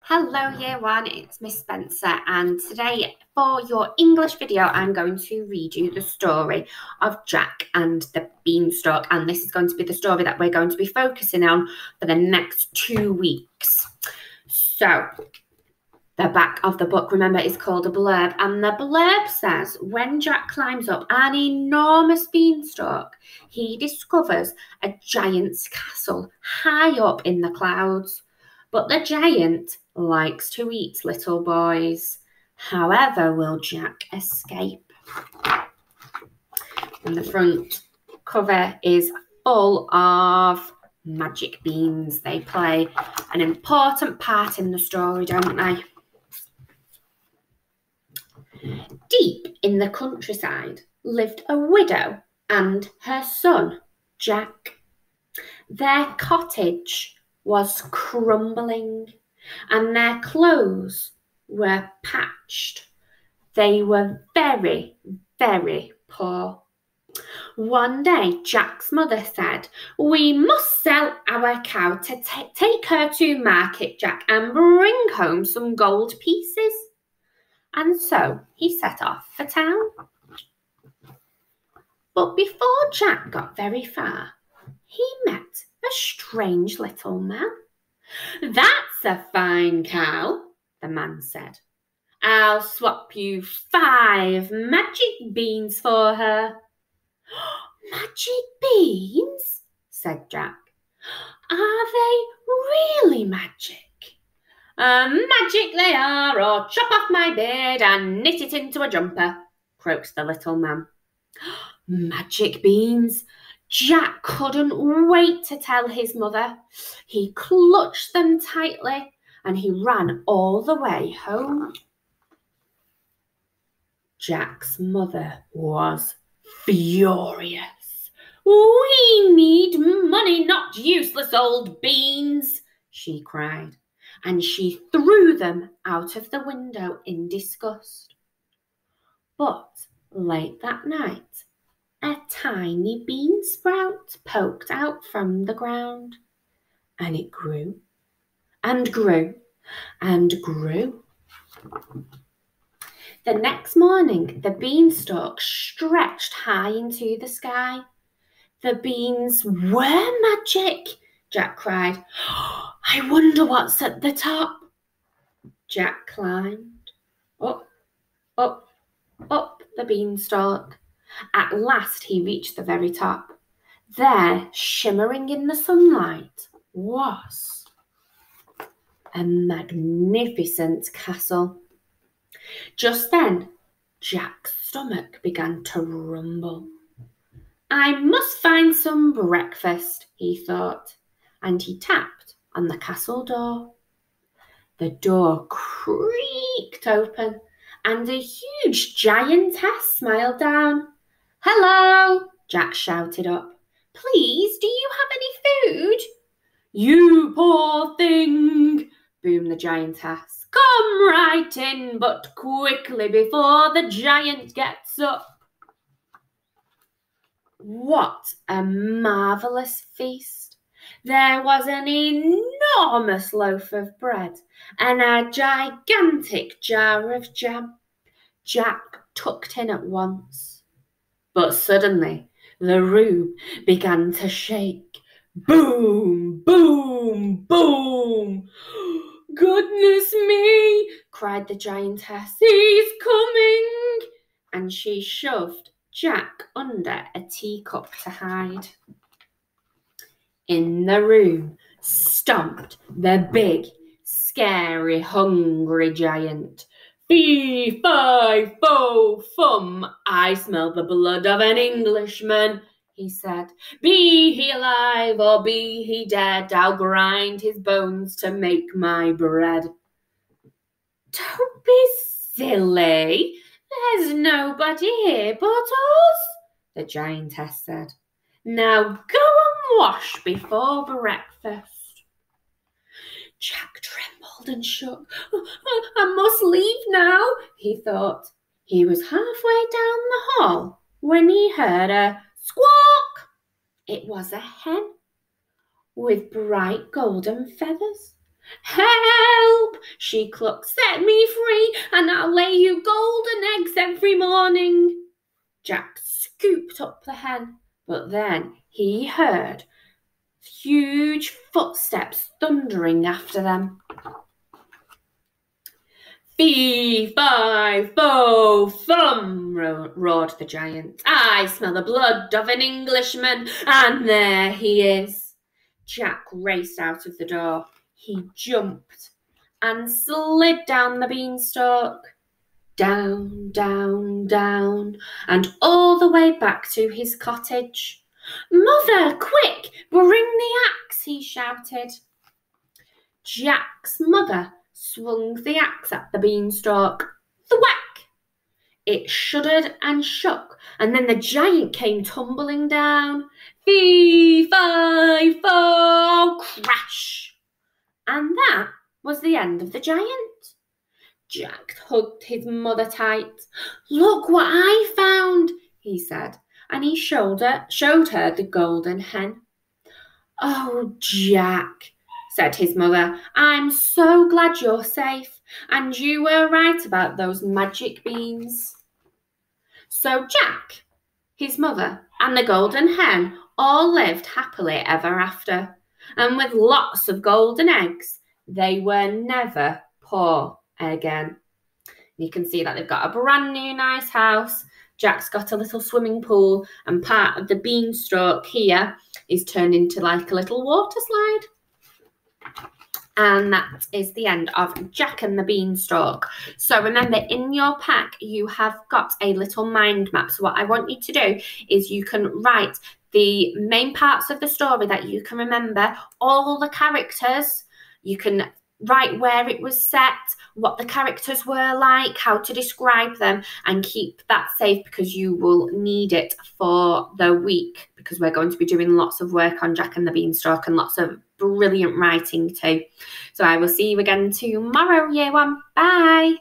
Hello Year 1, it's Miss Spencer, and today for your English video I'm going to read you the story of Jack and the Beanstalk, and this is going to be the story that we're going to be focusing on for the next 2 weeks. So, the back of the book, remember, is called a blurb, and the blurb says, when Jack climbs up an enormous beanstalk, he discovers a giant's castle high up in the clouds. But the giant likes to eat little boys. However, will Jack escape? And the front cover is full of magic beans. They play an important part in the story, don't they? Deep in the countryside lived a widow and her son, Jack. Their cottage was crumbling, and their clothes were patched. They were very, very poor. One day, Jack's mother said, "We must sell our cow to take her to market, Jack, and bring home some gold pieces." And so he set off for town. But before Jack got very far, he met a strange little man. "That's a fine cow," the man said. "I'll swap you 5 magic beans for her." "Magic beans?" said Jack. "Are they really magic?" "Magic they are, or chop off my beard and knit it into a jumper," croaked the little man. Magic beans! Jack couldn't wait to tell his mother. He clutched them tightly and he ran all the way home. Jack's mother was furious. "We need money, not useless old beans," she cried, and she threw them out of the window in disgust. But late that night, a tiny bean sprout poked out from the ground, and it grew and grew and grew. The next morning, the beanstalk stretched high into the sky. "The beans were magic," Jack cried. "I wonder what's at the top." Jack climbed up, up, up the beanstalk. At last he reached the very top. There, shimmering in the sunlight, was a magnificent castle. Just then, Jack's stomach began to rumble. "I must find some breakfast," he thought, and he tapped on the castle door. The door creaked open, and a huge giantess smiled down. "Hello," Jack shouted up. "Please, do you have any food?" "You poor thing," boomed the giantess. "Come right in, but quickly before the giant gets up." What a marvellous feast! There was an enormous loaf of bread and a gigantic jar of jam. Jack tucked in at once. But suddenly, the room began to shake. Boom, boom, boom. "Goodness me," cried the giantess. "He's coming!" And she shoved Jack under a teacup to hide. In the room stomped the big, scary, hungry giant. "Fee, fi, fo, fum, I smell the blood of an Englishman," he said. "Be he alive or be he dead, I'll grind his bones to make my bread." "Don't be silly. There's nobody here but us," the giantess said. "Now go and wash before breakfast." Jack trembled and shook. "I must leave now," he thought. He was halfway down the hall when he heard a squawk. It was a hen with bright golden feathers. "Help!" she clucked. "Set me free, and I'll lay you golden eggs every morning." Jack scooped up the hen, but then he heard huge footsteps thundering after them. "Fee, fi, fo, fum," roared the giant. "I smell the blood of an Englishman, and there he is." Jack raced out of the door. He jumped and slid down the beanstalk. Down, down, down, and all the way back to his cottage. "Mother, quick, bring the axe," he shouted. Jack's mother swung the axe at the beanstalk. Thwack! It shuddered and shook, and then the giant came tumbling down. Fee, fi, fo, crash! And that was the end of the giant. Jack hugged his mother tight. "Look what I found," he said, and he showed her the golden hen. "Oh, Jack," said his mother, "I'm so glad you're safe, and you were right about those magic beans." So Jack, his mother, and the golden hen all lived happily ever after, and with lots of golden eggs. They were never poor again. You can see that they've got a brand new nice house. Jack's got a little swimming pool, and part of the beanstalk here is turned into like a little water slide. And that is the end of Jack and the Beanstalk. So remember, in your pack, you have got a little mind map. So what I want you to do is you can write the main parts of the story that you can remember, all the characters. You can write where it was set, what the characters were like, how to describe them, and keep that safe because you will need it for the week, because we're going to be doing lots of work on Jack and the Beanstalk and lots of brilliant writing too. So I will see you again tomorrow, year one. Bye.